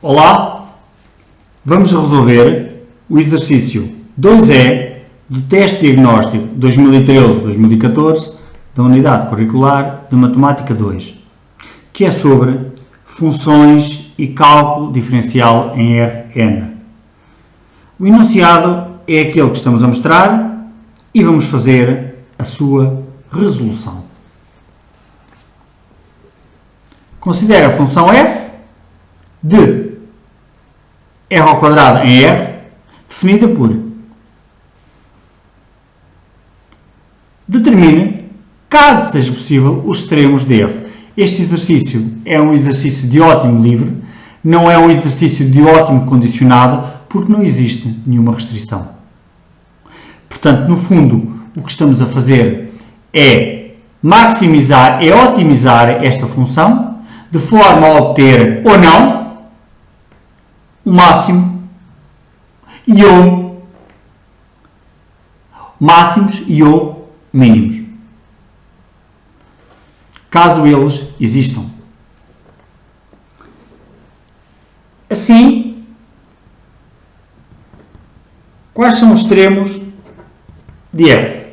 Olá, vamos resolver o exercício 2E do Teste Diagnóstico 2013-2014 da Unidade Curricular de Matemática 2, que é sobre funções e cálculo diferencial em Rn. O enunciado é aquele que estamos a mostrar e vamos fazer a sua resolução. Considere a função f de r ao quadrado em r, definida por determine, caso seja possível, os extremos de f. Este exercício é um exercício de ótimo livre, não é um exercício de ótimo condicionado, porque não existe nenhuma restrição. Portanto, no fundo, o que estamos a fazer é maximizar, é otimizar esta função, de forma a obter ou não o máximo e ou máximos e ou mínimos, caso eles existam. Assim, quais são os extremos de f?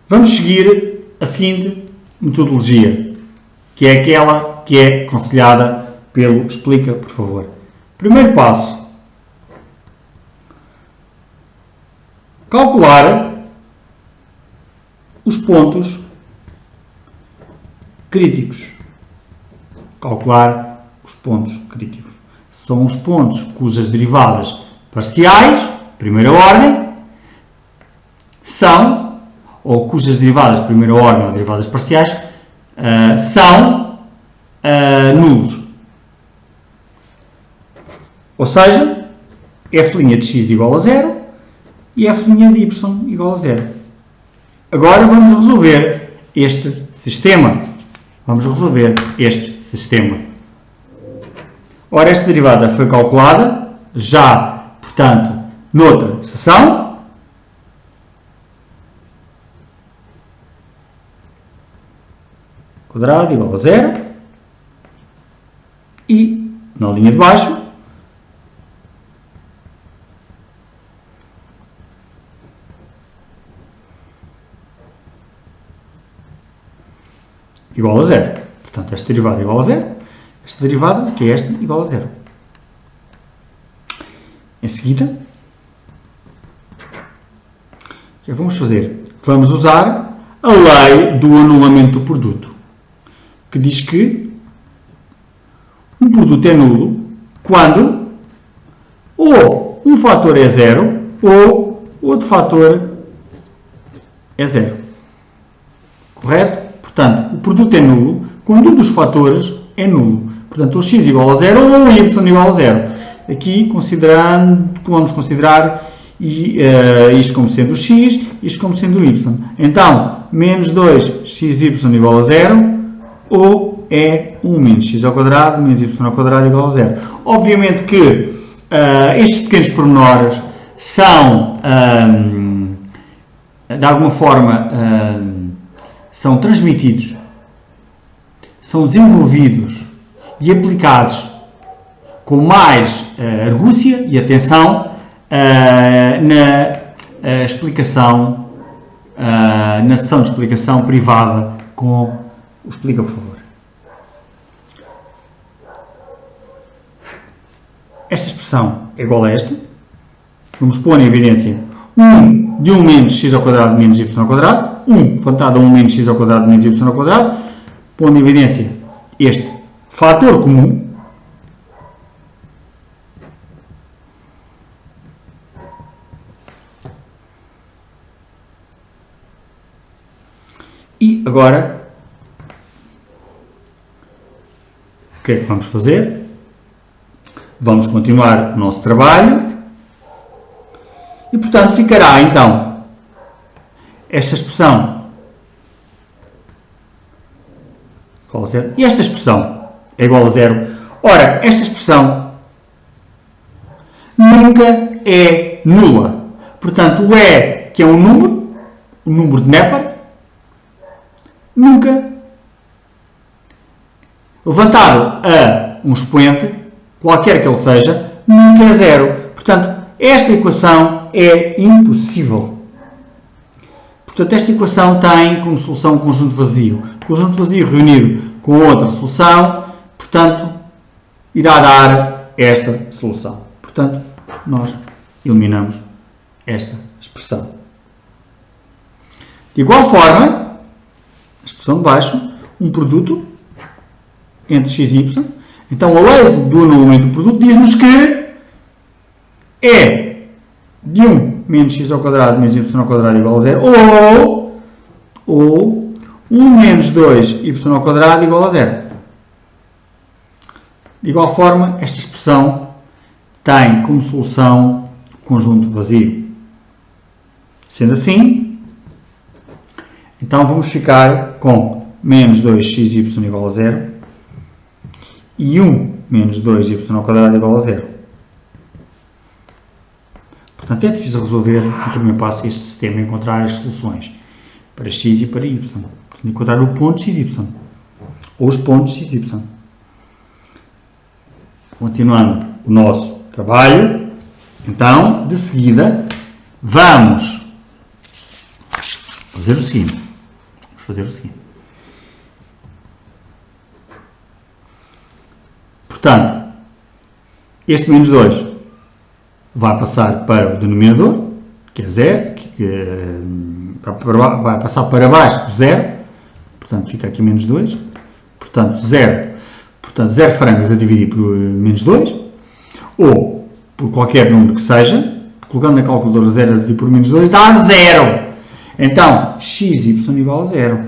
Vamos seguir a seguinte metodologia, que é aquela que é aconselhada pelo Explica, por favor. Primeiro passo: calcular os pontos críticos. Calcular os pontos críticos. São os pontos cujas derivadas parciais, primeira ordem, são, ou cujas derivadas de primeira ordem ou derivadas parciais, são nulos. Ou seja, f' de x igual a 0 e f' de y igual a 0. Agora vamos resolver este sistema. Ora, esta derivada foi calculada já, portanto, noutra seção. Quadrado igual a 0 e, na linha de baixo, igual a 0. Portanto, esta derivada igual a 0, esta derivada, que é esta, igual a 0. Em seguida, o que vamos fazer? Vamos usar a lei do anulamento do produto, que diz que um produto é nulo quando ou um fator é 0 ou outro fator é 0. Correto? Portanto, o produto é nulo quando um dos fatores é nulo. Portanto, ou x igual a 0 ou y igual a 0. Aqui, vamos considerar isto como sendo o x, isto como sendo o y. Então, menos 2xy igual a 0, ou é 1 menos x ao quadrado, menos y ao quadrado igual a 0. Obviamente que estes pequenos pormenores são, de alguma forma, são transmitidos, são desenvolvidos e aplicados com mais argúcia e atenção na explicação, na sessão de explicação privada com o Explica, por favor. Esta expressão é igual a esta. Vamos pôr em evidência 1 de 1 menos x ao quadrado menos y ao quadrado. 1 levantado a 1 menos x ao quadrado menos y ao quadrado. Pondo em evidência este fator comum. E agora, o que é que vamos fazer? Vamos continuar o nosso trabalho e, portanto, ficará então esta expressão igual a 0 e esta expressão é igual a 0. Ora, esta expressão nunca é nula. Portanto, o E, que é um número de Neper, nunca levantado a um expoente, qualquer que ele seja, nunca é zero. Portanto, esta equação é impossível. Portanto, esta equação tem como solução um conjunto vazio. Conjunto vazio reunido com outra solução, portanto, irá dar esta solução. Portanto, nós eliminamos esta expressão. De igual forma, a expressão de baixo, um produto entre x e y. Então, a lei do anulamento do produto diz-nos que é de 1 menos x ao quadrado menos y ao quadrado igual a 0, ou 1 menos 2y ao quadrado igual a 0. De igual forma, esta expressão tem como solução o conjunto vazio. Sendo assim, então vamos ficar com menos 2xy igual a 0 e 1 menos 2y ao quadrado igual a 0. Portanto, é preciso resolver, no primeiro passo, este sistema, encontrar as soluções para x e para y. Portanto, encontrar o ponto xy, ou os pontos xy. Continuando o nosso trabalho, então, de seguida, vamos fazer o seguinte. Portanto, este menos 2 vai passar para o denominador, que é 0, vai passar para baixo do 0, portanto fica aqui menos 2, portanto 0 frangos a dividir por menos 2, ou por qualquer número que seja, colocando na calculadora 0 a dividir por menos 2, dá 0. Então, xy igual a 0.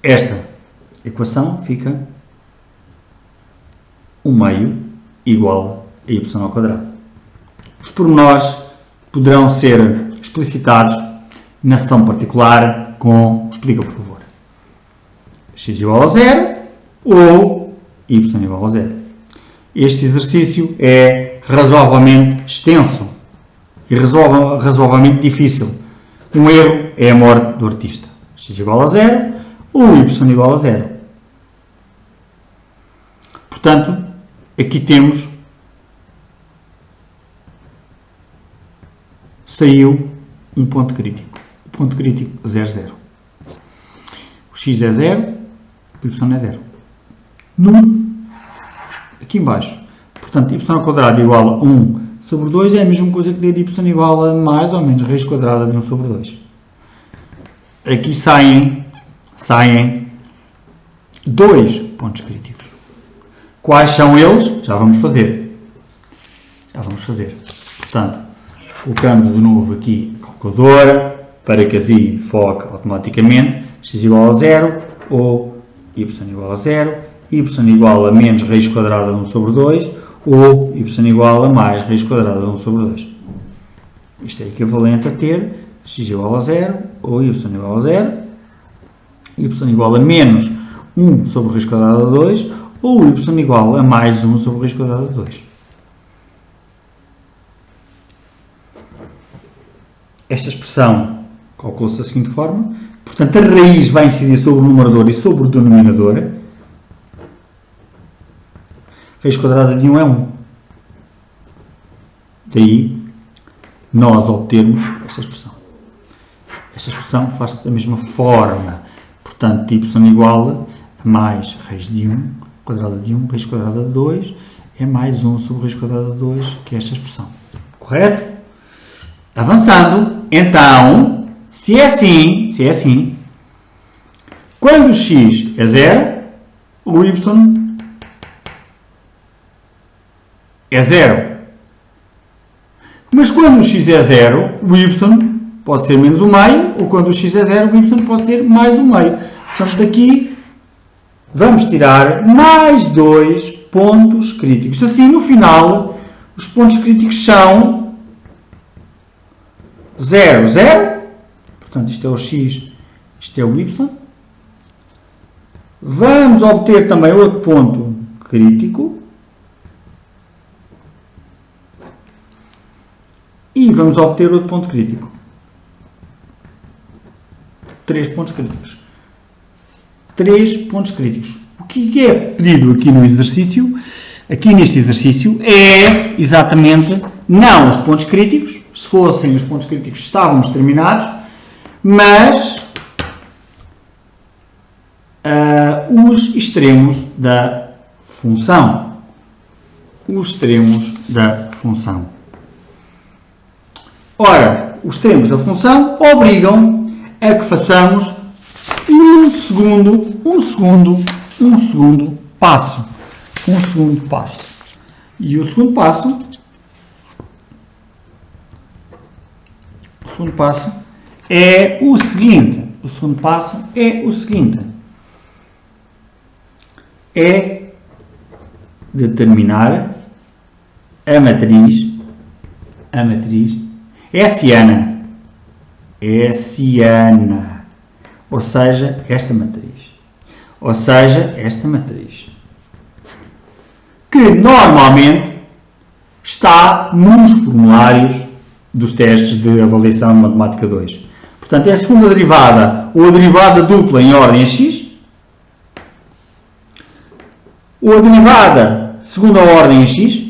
Esta equação fica 1 meio igual a y ao quadrado. Os pormenores poderão ser explicitados na sessão particular com explica, por favor. X igual a 0 ou y igual a 0. Este exercício é razoavelmente extenso e razoavelmente difícil. Um erro é a morte do artista. X igual a 0 ou y igual a 0. Portanto, aqui temos, saiu um ponto crítico. O ponto crítico 0, 0. O x é 0, o y é 0. Aqui em baixo, portanto, y ao quadrado igual a 1 sobre 2 é a mesma coisa que ter y igual a mais ou menos raiz quadrada de 1 sobre 2. Aqui saem dois pontos críticos. Quais são eles? Já vamos fazer. Portanto, colocando de novo aqui a calculadora para que assim foque automaticamente. X igual a 0 ou y igual a 0, y igual a menos raiz quadrada de 1 sobre 2 ou y igual a mais raiz quadrada de 1 sobre 2. Isto é equivalente a ter x igual a 0 ou y igual a 0, y igual a menos 1 sobre raiz quadrada de 2 ou y igual a mais 1 sobre raiz quadrada de 2. Esta expressão calcula-se da seguinte forma. Portanto, a raiz vai incidir sobre o numerador e sobre o denominador. Raiz quadrada de 1 é 1. Daí, nós obtermos esta expressão. Esta expressão faz-se da mesma forma. Portanto, y igual a mais raiz de 1, quadrada de 1, raiz quadrada de 2, é mais 1 sobre raiz quadrada de 2, que é esta expressão. Correto? Avançando, então, se é assim, quando o x é 0, o y é 0. Mas quando o x é 0, o y pode ser menos 1 meio, ou quando o x é 0, o y pode ser mais 1 meio. Portanto, daqui vamos tirar mais 2 pontos críticos. Assim, no final, os pontos críticos são 0, 0. Portanto, isto é o x, isto é o y. Vamos obter também outro ponto crítico. E vamos obter outro ponto crítico. 3 pontos críticos. 3 pontos críticos. O que é pedido aqui no exercício, aqui neste exercício, é exatamente não os pontos críticos, se fossem os pontos críticos estávamos terminados, mas os extremos da função. Os extremos da função. Ora, os extremos da função obrigam a que façamos um segundo passo. E o segundo passo é o seguinte. É determinar a matriz hessiana. Ou seja, esta matriz. Que normalmente está nos formulários dos testes de avaliação de Matemática 2. Portanto, é a segunda derivada ou a derivada dupla em ordem a x, ou a derivada segunda ordem a x,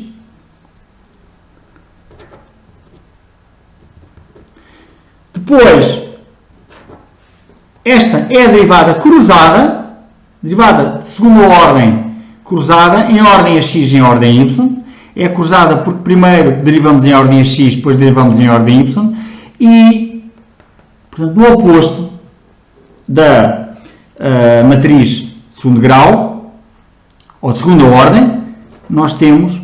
depois esta é a derivada cruzada, derivada de segunda ordem cruzada em ordem a x e em ordem a y. É cruzada porque primeiro derivamos em ordem a x, depois derivamos em ordem a y. E, portanto, no oposto da matriz de segundo grau, ou de segunda ordem, nós temos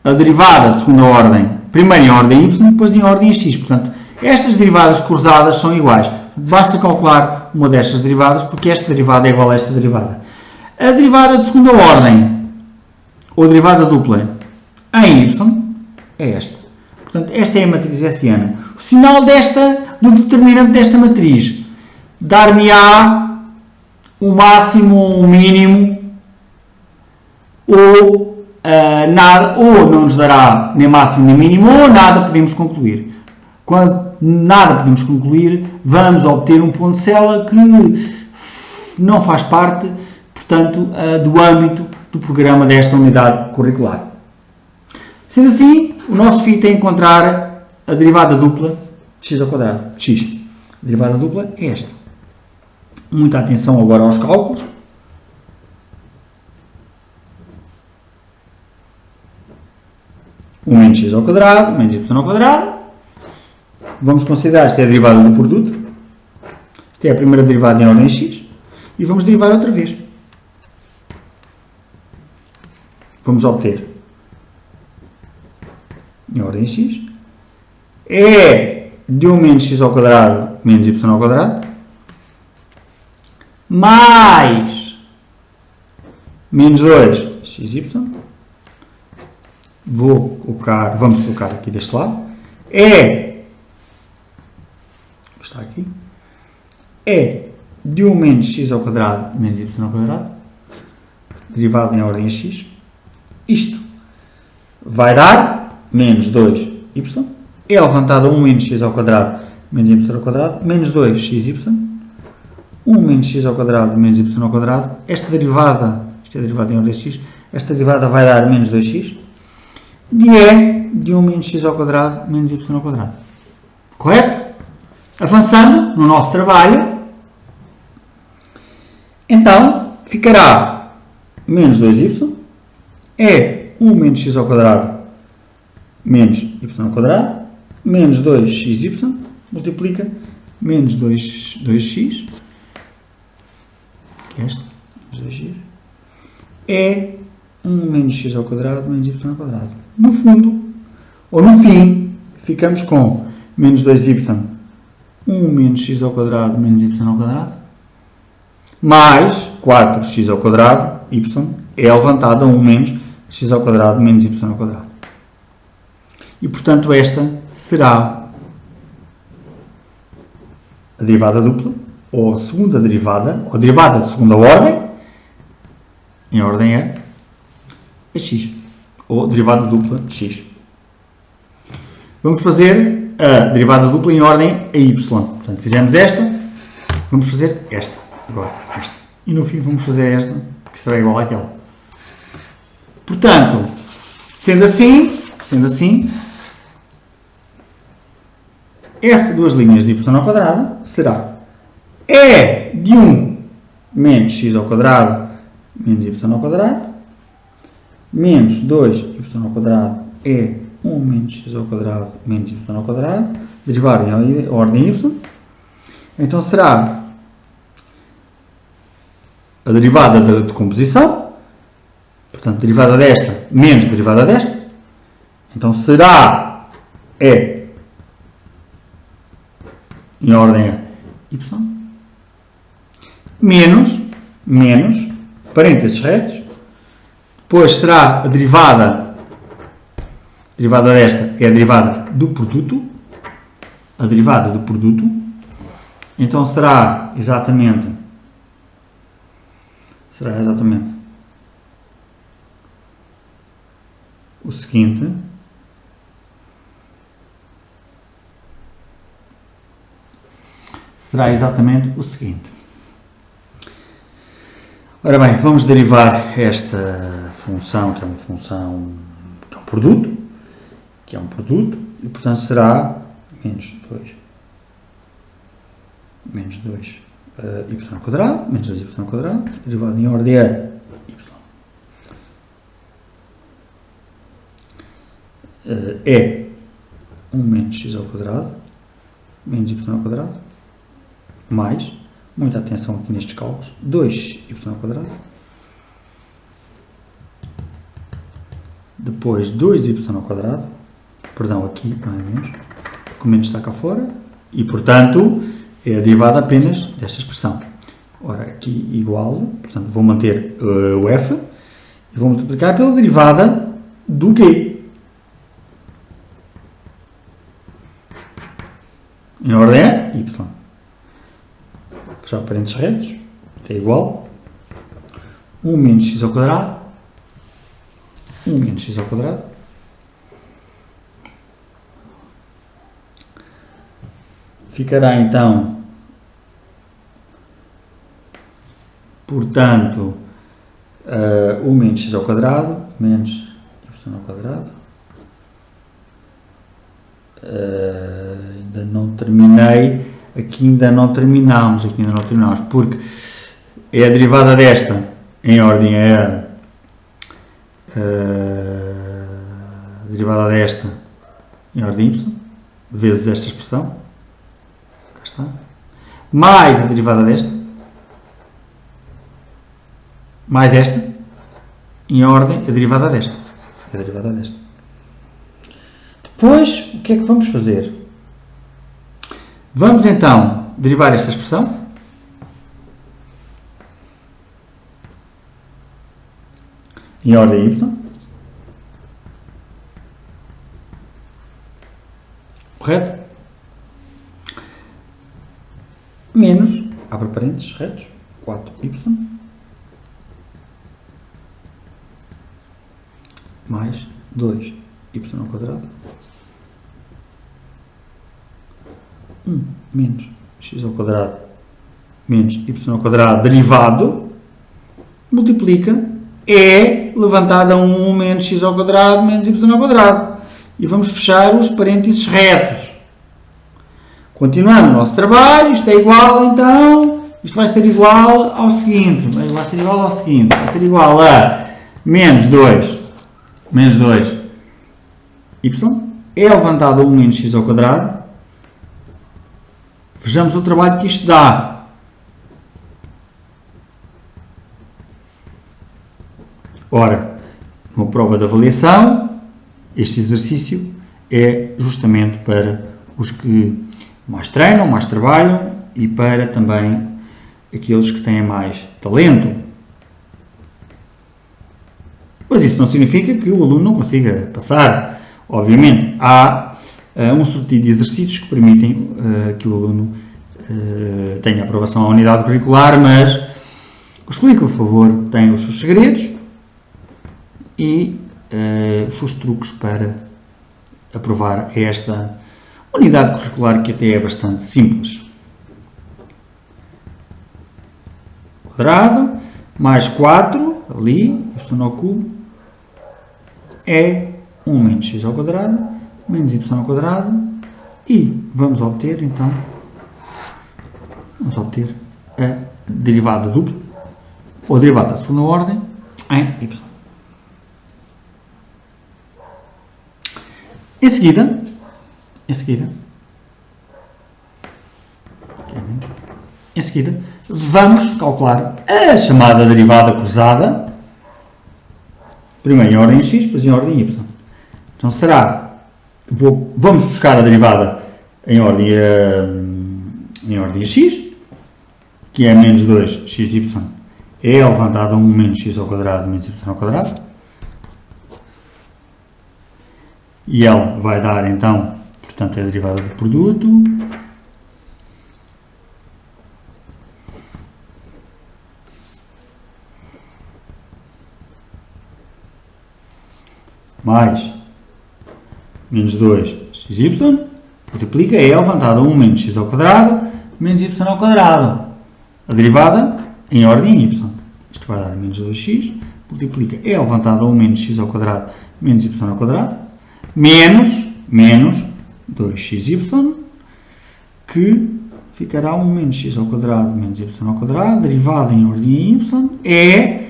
a derivada de segunda ordem, primeiro em ordem a y, depois em ordem a x. Portanto, estas derivadas cruzadas são iguais. Basta calcular uma destas derivadas, porque esta derivada é igual a esta derivada. A derivada de segunda ordem, ou derivada dupla, em y, é esta. Portanto, esta é a matriz hessiana. O sinal do determinante desta matriz dar-me-á um máximo, um mínimo, ou nada, ou não nos dará nem máximo nem mínimo, ou nada podemos concluir. Quando nada podemos concluir, vamos obter um ponto de célula que não faz parte, portanto, do âmbito do programa desta unidade curricular. Sendo assim, o nosso fito é encontrar a derivada dupla de x ao quadrado. X. A derivada dupla é esta. Muita atenção agora aos cálculos. Um menos x ao quadrado, menos y ao quadrado. Vamos considerar esta é a derivada do produto. Esta é a primeira derivada em ordem x. E vamos derivar outra vez. Vamos obter em ordem x é de 1 menos x ao quadrado menos y ao quadrado mais menos 2 xy. Vamos colocar aqui deste lado. Está aqui. É de 1 menos x ao quadrado menos y ao quadrado, derivado em ordem a x. Isto vai dar menos 2y, é levantado a 1 menos x ao quadrado menos y ao quadrado, menos 2xy, 1 menos x ao quadrado menos y ao quadrado. Esta derivada, isto é derivada em ordem a x, esta derivada vai dar menos 2x, de 1 menos x ao quadrado menos y ao quadrado. Correto? Avançando no nosso trabalho, então ficará menos 2y, é 1 menos x ao quadrado menos y ao quadrado, menos 2xy, multiplica menos 2x, que é esta, menos 2x, é 1 menos x ao quadrado menos y ao quadrado. No fundo, ou no fim, ficamos com menos 2y, 1 menos x ao quadrado menos y ao quadrado, mais 4x ao quadrado, y, é levantado a 1 menos x ao quadrado menos y ao quadrado. E, portanto, esta será a derivada dupla, ou a segunda derivada, ou a derivada de segunda ordem, em ordem a x, ou derivada dupla de x. Vamos fazer a derivada dupla em ordem a y. Portanto, fizemos esta, vamos fazer esta agora. Esta. e no fim vamos fazer esta, que será igual àquela. Portanto, sendo assim, f duas linhas de y ao quadrado será e de 1 menos x ao quadrado menos y ao quadrado menos 2y ao quadrado é 1 menos x ao quadrado menos y ao quadrado, derivado em ordem y. Então será a derivada da decomposição, portanto, derivada desta menos derivada desta. Então será e em ordem y menos parênteses retos. Depois será a derivada desta é a derivada do produto. A derivada do produto. Então será exatamente o seguinte. Ora bem, vamos derivar esta função, que é uma função, que é um produto, e portanto será menos 2 y ao quadrado, menos 2y ao quadrado, derivado em ordem a y. É 1 menos x ao quadrado, menos y ao quadrado, mais, muita atenção aqui nestes cálculos, 2y ao quadrado, depois 2y ao quadrado, perdão, aqui não é menos, o menos está cá fora, e portanto é a derivada apenas desta expressão. Ora, aqui igual, portanto vou manter o f e vou multiplicar pela derivada do g. Em ordem a y. Vou fechar parênteses retos, é igual 1 menos x ao quadrado, 1 menos x ao quadrado, ficará então, portanto, 1 menos x ao quadrado, menos y ao quadrado. Ainda não terminei, aqui ainda não terminamos, porque é a derivada desta em ordem a derivada desta em ordem y, vezes esta expressão, cá está, mais a derivada desta, mais esta, em ordem a derivada desta. Depois, o que é que vamos fazer? Vamos então derivar esta expressão. Em ordem y. Correto? Menos, abre parênteses, retos, 4y. Mais 2y ao quadrado. 1 menos x ao quadrado menos y ao quadrado derivado, multiplica, é levantado a 1 menos x ao quadrado menos y ao quadrado. E vamos fechar os parênteses retos. Continuando o nosso trabalho, isto é igual, então, isto vai ser igual ao seguinte, vai ser igual a menos 2 y, é levantado a 1 menos x ao quadrado. Vejamos o trabalho que isto dá. Ora, uma prova de avaliação, este exercício é justamente para os que mais treinam, mais trabalham e para também aqueles que têm mais talento. Mas isso não significa que o aluno não consiga passar. Obviamente, há um sortido de exercícios que permitem que o aluno tenha aprovação à unidade curricular, mas os que, por favor, têm os seus segredos e os seus truques para aprovar esta unidade curricular, que até é bastante simples. quadrado, mais 4, ali, y ao cubo, é 1 menos x ao quadrado, menos y ao quadrado, e vamos obter, então, a derivada dupla, ou derivada da segunda ordem, em y. Em seguida, vamos calcular a chamada derivada cruzada, primeiro em ordem x, depois em ordem y. Então será, vamos buscar a derivada em ordem x, que é menos 2xy, é levantado a 1 menos x ao quadrado menos y ao quadrado. E ela vai dar, então, portanto, a derivada do produto. Mais menos 2xy, multiplica, é levantado a 1 menos x ao quadrado menos y ao quadrado. A derivada em ordem y. Isto vai dar menos 2x, multiplica, é levantado a 1 menos x ao quadrado menos y ao quadrado, menos 2xy, que ficará 1 menos x ao quadrado menos y ao quadrado, derivada em ordem y, é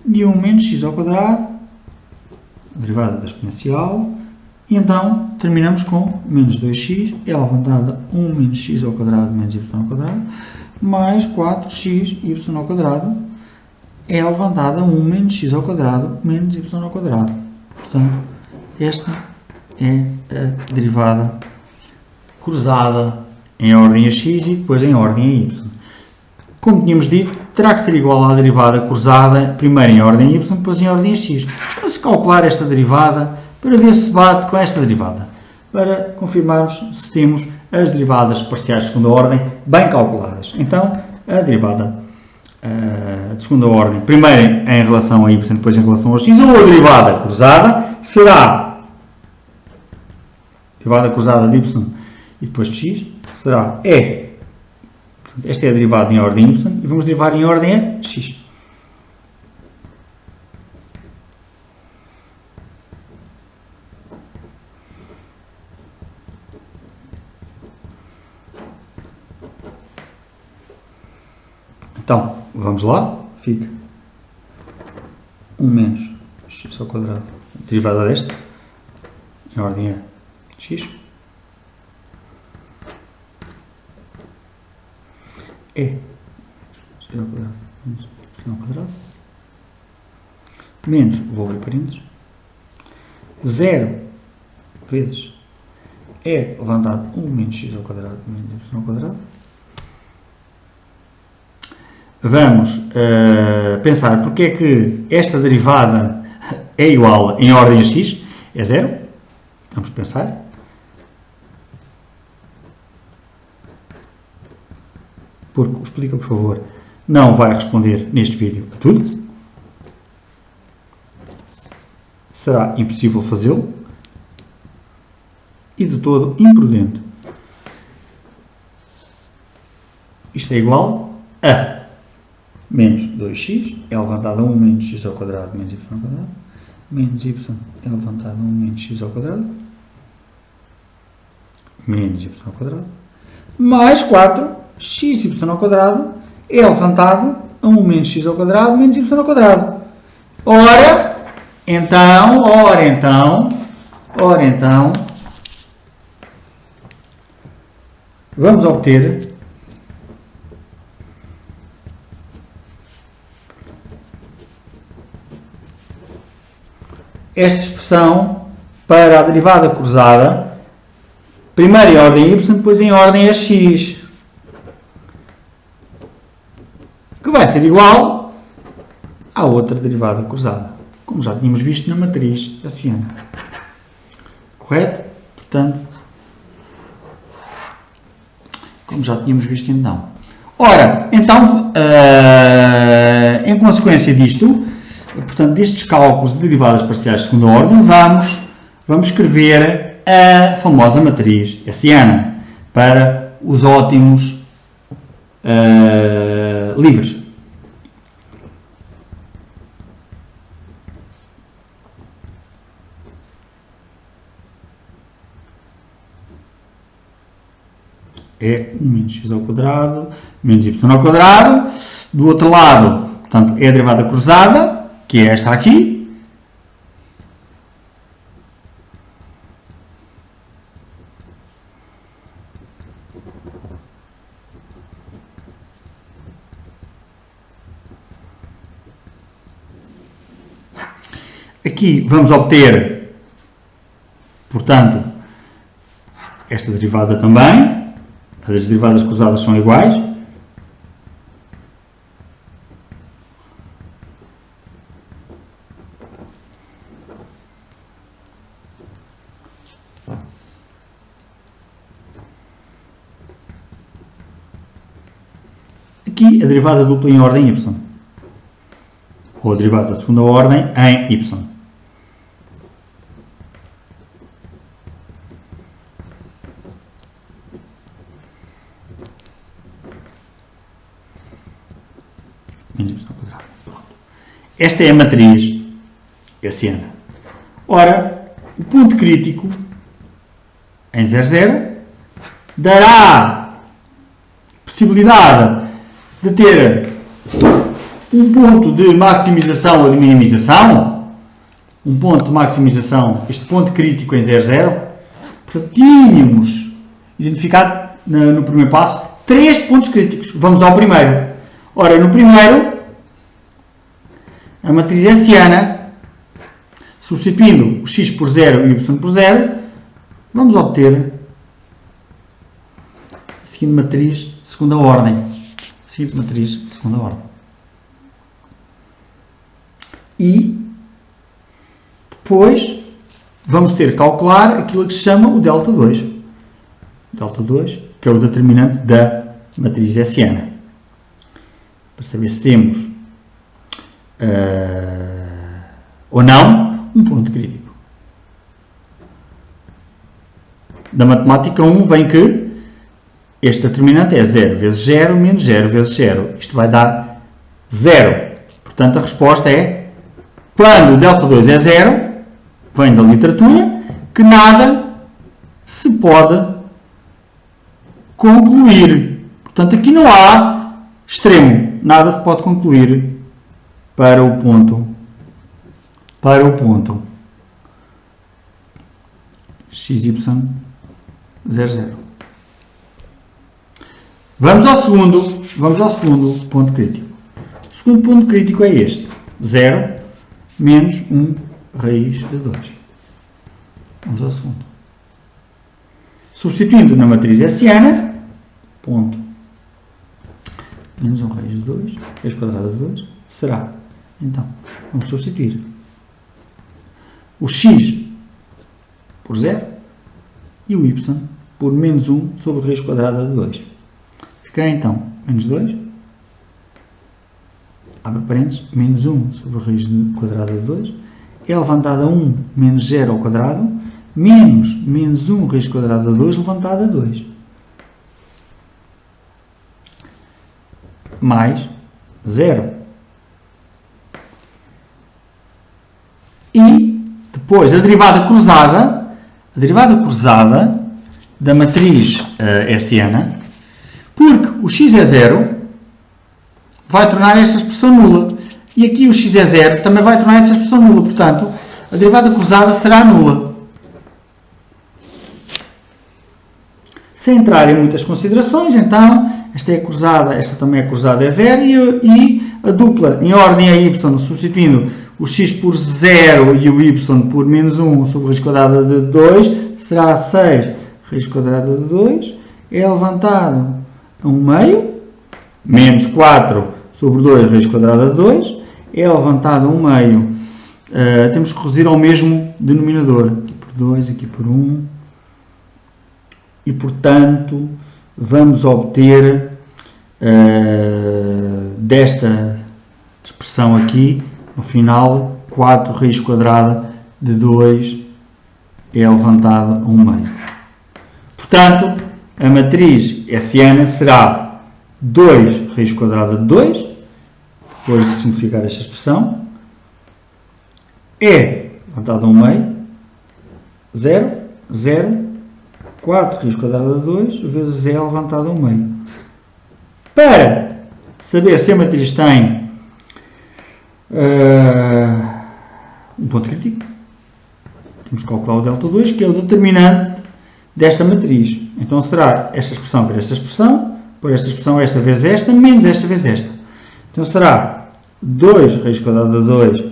de 1 menos x ao quadrado, derivada da exponencial, e então terminamos com menos 2x, é levantado a 1 menos x ao quadrado menos y ao quadrado, mais 4xy ao quadrado, é levantado a 1 menos x ao quadrado menos y ao quadrado. Portanto, esta é a derivada cruzada em ordem a x e depois em ordem a y. Como tínhamos dito, terá que ser igual à derivada cruzada, primeiro em ordem a y, depois em ordem a x. Vamos calcular esta derivada para ver se bate com esta derivada, para confirmarmos se temos as derivadas parciais de segunda ordem bem calculadas. Então, a derivada de segunda ordem, primeiro em relação a y, depois em relação a x, ou a derivada cruzada, será derivada cruzada de y e depois de x, será e. Esta é a derivada em ordem y e vamos derivar em ordem a x. Então, vamos lá, fica 1 menos x ao quadrado, derivada desta, em ordem a x, é x ao quadrado menos y ao quadrado, menos, vou abrir parênteses, 0 vezes é levantado 1 menos x ao quadrado menos y ao quadrado. Vamos pensar porque é que esta derivada é igual em ordem a x, é 0. Vamos pensar. Porque, explica por favor, não vai responder neste vídeo a tudo. Será impossível fazê-lo e de todo imprudente. Isto é igual a menos 2x é levantado a 1 menos x ao quadrado menos y ao quadrado, menos y é levantado a 1 menos x ao quadrado, menos y ao quadrado, mais 4xy ao quadrado é levantado a 1 menos x ao quadrado menos y ao quadrado. Ora, então, vamos obter esta expressão para a derivada cruzada, primeiro em ordem y, depois em ordem a x, que vai ser igual à outra derivada cruzada, como já tínhamos visto na matriz hessiana. Correto? Portanto, como já tínhamos visto então. Ora, então, em consequência disto, portanto, destes cálculos de derivadas parciais de segunda ordem, vamos escrever a famosa matriz hessiana para os ótimos livres. é 1 menos x ao quadrado menos y ao quadrado. Do outro lado, portanto, é a derivada cruzada, que é esta aqui. Aqui vamos obter, portanto, esta derivada também. As derivadas cruzadas são iguais. Aqui a derivada dupla em ordem y, ou a derivada da segunda ordem em y. Esta é a matriz gaussiana. Ora, o ponto crítico em 0, 0 dará possibilidade de ter um ponto de maximização ou de minimização. Um ponto de maximização, este ponto crítico em 0, 0. Portanto, tínhamos identificado no primeiro passo 3 pontos críticos. Vamos ao primeiro. Ora, no primeiro, a matriz gaussiana, substituindo o x por 0 e o y por 0, vamos obter a seguinte matriz de segunda ordem. E depois vamos ter que calcular aquilo que se chama o delta 2. Delta 2, que é o determinante da matriz gaussiana. Para saber se temos ou não um ponto crítico. Da matemática 1 vem que este determinante é 0 vezes 0 menos 0 vezes 0. Isto vai dar 0. Portanto, a resposta é, quando o delta 2 é 0, vem da literatura, que nada se pode concluir. Portanto, aqui não há extremo. Nada se pode concluir para o ponto xy 0, 0. Vamos ao segundo ponto crítico. O segundo ponto crítico é este, 0 menos 1 raiz de 2. Vamos ao segundo. Substituindo na matriz gaussiana, ponto menos 1 raiz de 2, raiz quadrada de 2, será, então, vamos substituir o x por 0 e o y por menos 1 sobre raiz quadrada de 2. Ficará então menos 2, abre parênteses, menos 1 sobre raiz quadrada de 2, é levantado a 1 menos 0 ao quadrado, menos 1 raiz quadrada de 2 levantado a 2. Mais 0. E depois a derivada cruzada da matriz gaussiana, porque o x é 0, vai tornar esta expressão nula. E aqui o x é 0 também vai tornar esta expressão nula. Portanto, a derivada cruzada será nula. Sem entrar em muitas considerações, então, esta é cruzada, esta também é cruzada, é 0, e a dupla em ordem a y, substituindo o x por 0 e o y por menos 1 sobre raiz quadrada de 2, será 6 raiz quadrada de 2, é levantado a 1 meio, menos 4 sobre 2 raiz quadrada de 2, é levantado a 1 meio. Temos que reduzir ao mesmo denominador, aqui por 2, aqui por 1, e portanto vamos obter desta expressão aqui, no final, 4 raiz quadrada de 2 é levantada a 1 meio. Portanto, a matriz gaussiana será 2 raiz quadrada de 2, depois de simplificar esta expressão, é levantada a 1 meio, 0, 0, 4 raiz quadrada de 2 vezes E levantado ao meio. Para saber se a matriz tem um ponto crítico, temos que calcular o delta2, que é o determinante desta matriz. Então será esta expressão por esta expressão, esta vezes esta, menos esta vezes esta. Então será 2 raiz quadrada de 2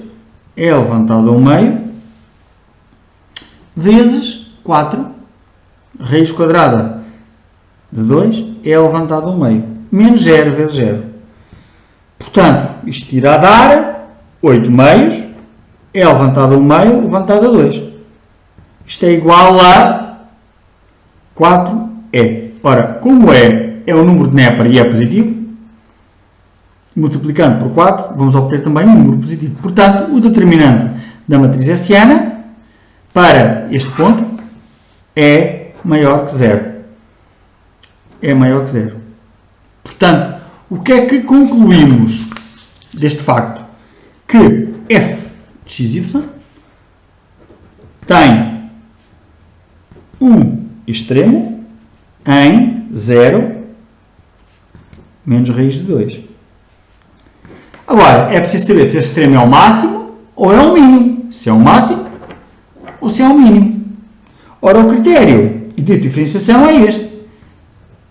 é levantado ao meio, vezes 4 raiz quadrada de 2 é levantado ao meio, menos 0 vezes 0. Portanto, isto irá dar 8 meios, é levantado ao meio, levantado a 2. Isto é igual a 4E. Ora, como é um número de Neper e é positivo, multiplicando por 4, vamos obter também um número positivo. Portanto, o determinante da matriz hessiana para este ponto é maior que 0. É maior que 0. Portanto, o que é que concluímos deste facto? Que f de xy tem um extremo em 0 menos raiz de 2. Agora, é preciso saber se esse extremo é o máximo ou é o mínimo. Se é o máximo ou se é o mínimo. Ora, o critério de diferenciação é este.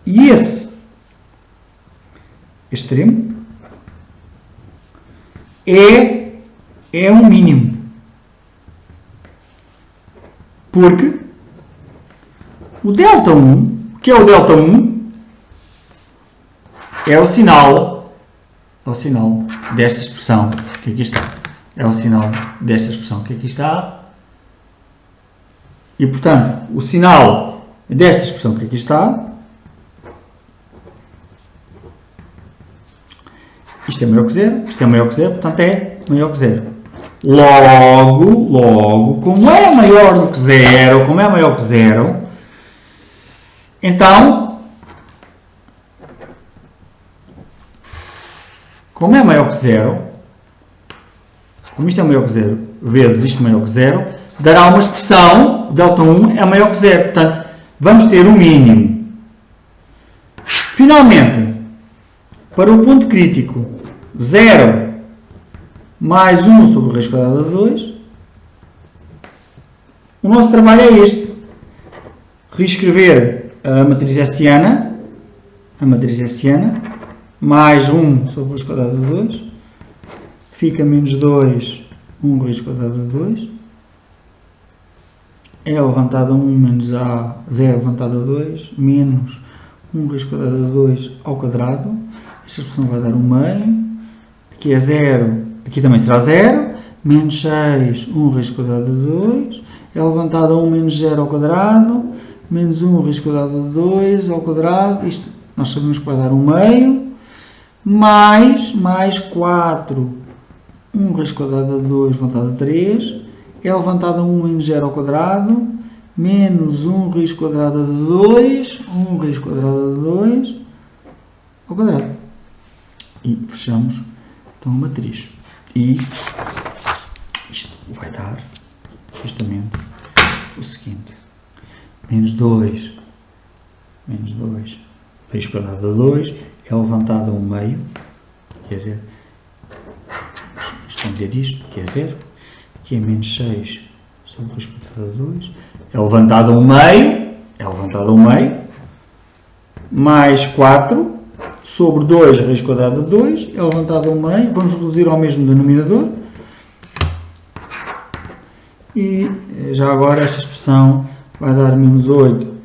E esse extremo é um mínimo. Porque o delta1, que é o delta1, é o sinal desta expressão que aqui está. É o sinal desta expressão que aqui está. E, portanto, o sinal desta expressão que aqui está, isto é maior que 0, isto é maior que 0, portanto é maior que 0. Logo, como é maior do que 0, então, como é maior que 0, como isto é maior que 0, vezes isto maior que 0, dará uma expressão, delta1 é maior que 0. Portanto, vamos ter um mínimo. Finalmente, para o ponto crítico, 0 mais 1 sobre a raiz quadrada de 2, o nosso trabalho é este. Reescrever a matriz hessiana, mais 1 sobre a raiz quadrada de 2, fica menos 2, 1 raiz quadrada de 2, é levantado a 1 menos a 0 levantado a 2, menos 1 raiz quadrada de 2 ao quadrado, esta expressão vai dar 1 meio, aqui é 0, aqui também será 0, menos 6, 1 raiz quadrada de 2, é levantado a 1 menos 0 ao quadrado, menos 1 raiz quadrada de 2 ao quadrado, isto nós sabemos que vai dar 1 meio, mais 4, 1 raiz quadrada de 2 levantado a 3, é levantado a 1 menos 0 ao quadrado, menos 1 raiz quadrada de 2, 1 raiz quadrada de 2 ao quadrado. E fechamos então a matriz. E isto vai dar justamente o seguinte. Menos 2 raiz quadrada de 2 é levantado a 1 meio, quer dizer, esconder isto, quer dizer, que é menos 6 sobre a raiz quadrada de 2, é levantado a 1 meio, mais 4 sobre 2 raiz quadrada de 2, é levantado a 1 meio, vamos reduzir ao mesmo denominador, e já agora esta expressão vai dar menos 8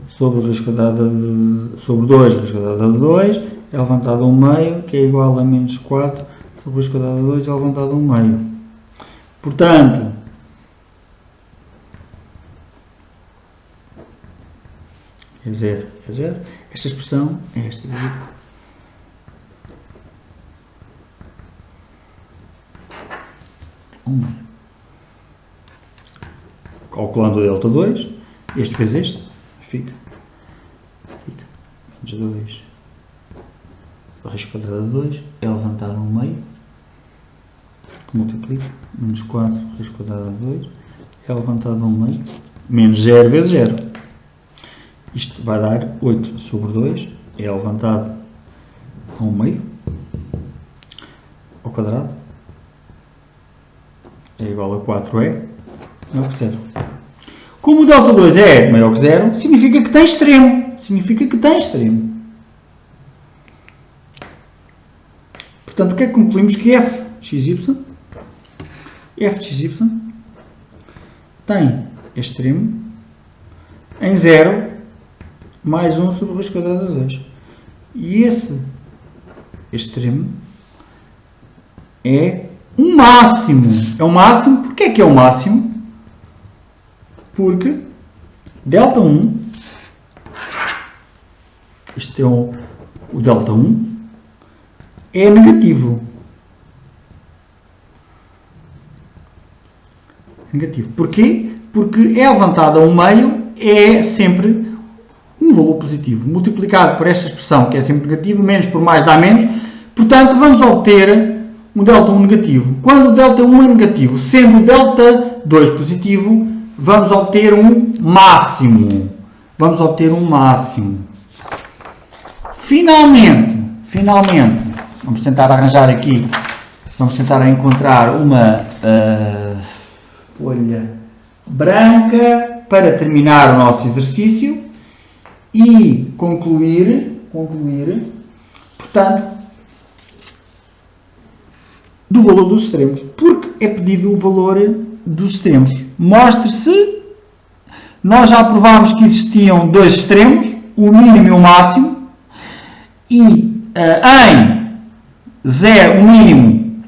sobre 2 raiz quadrada de 2, é levantado a 1 meio, que é igual a menos 4 sobre raiz quadrada de 2, é levantado a 1 meio. Portanto, é 0, esta expressão é esta. Calculando o delta 2, este vezes este, fica menos 2 raiz quadrada de 2, é levantado a 1 meio, multiplico, menos 4 raiz quadrada de 2, é levantado a 1 meio, menos 0 vezes 0. Isto vai dar 8 sobre 2, é levantado ao meio, ao quadrado, é igual a 4e maior que 0. Como o delta 2 é maior que 0, significa que tem extremo. Portanto, o que é que concluímos? Que f de xy tem extremo em 0 mais 1 sobre a raiz quadrada de 2. E esse extremo é um máximo. É o máximo. Porquê é que é o máximo? Porque delta 1, este é o delta 1, é negativo. Porquê? Porque é levantado ao meio, é sempre um valor positivo. Multiplicado por esta expressão, que é sempre negativo, menos por mais dá menos. Portanto, vamos obter um delta 1 negativo. Quando o delta 1 é negativo, sendo o delta 2 positivo, vamos obter um máximo. Finalmente, vamos tentar arranjar aqui, vamos tentar encontrar uma folha branca para terminar o nosso exercício e concluir, portanto, do valor dos extremos, porque é pedido o valor dos extremos. Mostre-se, nós já provámos que existiam dois extremos, o mínimo e o máximo, e em 0, o mínimo,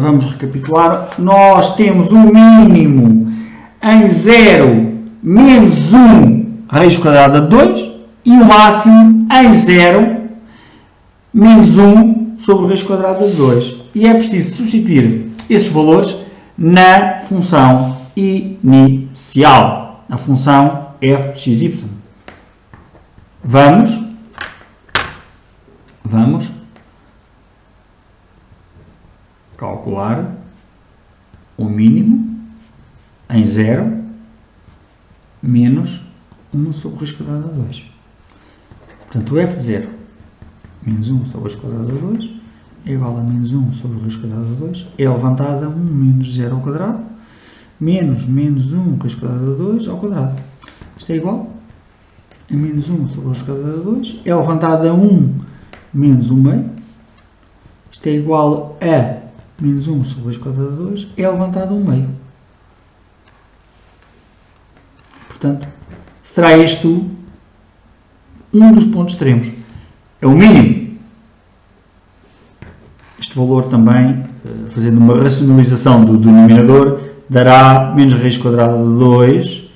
vamos recapitular, nós temos o mínimo em 0 menos 1 raiz quadrada de 2 e o máximo em 0 menos 1 sobre a raiz quadrada de 2. E é preciso substituir esses valores na função inicial, na função f de xy. Vamos calcular o mínimo em 0 menos 1 sobre a raiz quadrada de 2. Portanto, o f de 0 menos 1 sobre a raiz quadrada de 2 é igual a menos 1 sobre a raiz quadrada de 2, é elevado a 1 menos 0 ao quadrado, menos 1 raiz quadrada de 2 ao quadrado. Isto é igual a menos 1 sobre a raiz quadrada de 2, é elevado a 1 menos 1 meio. Isto é igual a menos 1 sobre a raiz quadrada de 2, é elevado a 1 meio. Portanto, será este um dos pontos extremos. É o mínimo. Este valor também, fazendo uma racionalização do denominador, dará menos raiz quadrada de 2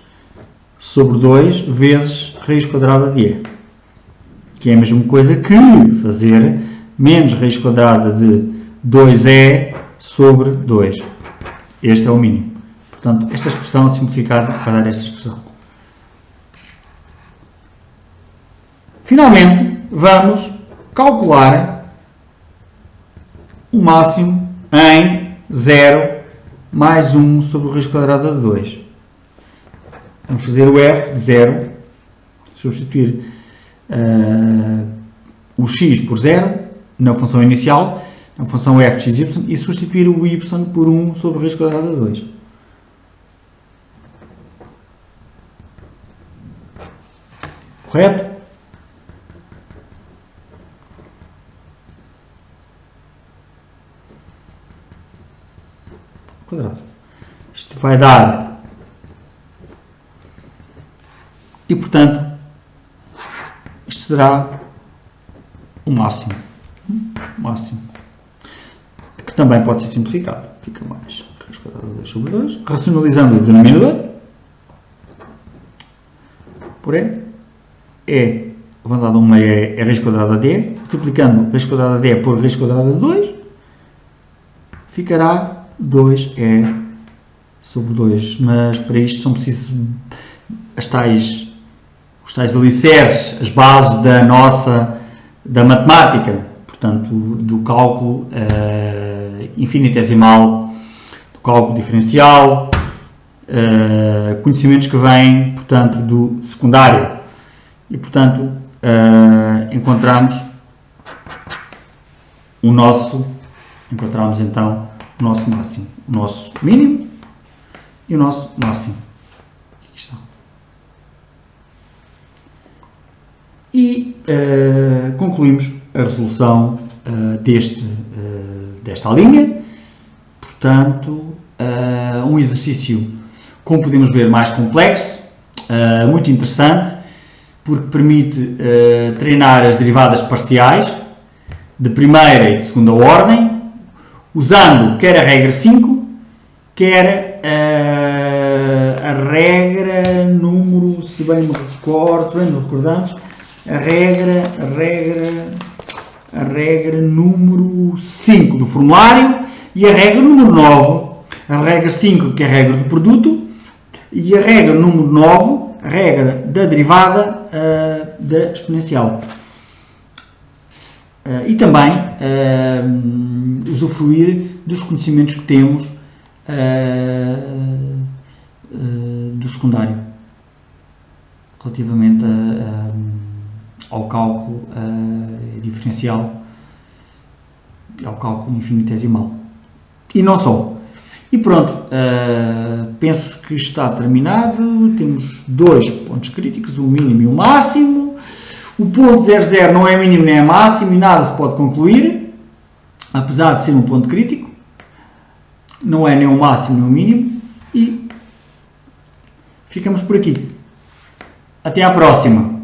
sobre 2 vezes raiz quadrada de e. Que é a mesma coisa que fazer menos raiz quadrada de 2e sobre 2. Este é o mínimo. Portanto, esta expressão simplificada vai dar esta expressão. Finalmente, vamos calcular o máximo em 0 mais 1 sobre a raiz quadrada de 2. Vamos fazer o f de 0, substituir o x por 0 na função inicial, na função f de xy, e substituir o y por 1 sobre a raiz quadrada de 2. Correto? Quadrado. Isto vai dar, e portanto isto será o máximo, que também pode ser simplificado. Fica mais raiz quadrada de 2 sobre 2, racionalizando o denominador por e levantado a 1 meio é raiz quadrada de e, multiplicando raiz quadrada de e por raiz quadrada de 2, ficará 2e sobre 2, mas para isto são precisos os tais alicerces, as bases da matemática, portanto, do cálculo infinitesimal, do cálculo diferencial conhecimentos que vêm, portanto, do secundário. E, portanto, encontramos então o nosso máximo, o nosso mínimo e o nosso máximo. Aqui está. E concluímos a resolução desta linha. Portanto, um exercício, como podemos ver, mais complexo, muito interessante, porque permite treinar as derivadas parciais de primeira e de segunda ordem, usando quer a regra 5, quer a regra número, se bem me recordo, se bem nos recordamos, a regra número 5 do formulário e a regra número 9, a regra 5, que é a regra do produto, e a regra número 9, a regra da derivada da exponencial. E também usufruir dos conhecimentos que temos do secundário relativamente ao cálculo diferencial e ao cálculo infinitesimal. E não só. E pronto, penso que está terminado. Temos 2 pontos críticos, o mínimo e o máximo. O ponto 00 não é mínimo nem é máximo e nada se pode concluir, apesar de ser um ponto crítico. Não é nem o máximo nem o mínimo. E ficamos por aqui. Até à próxima.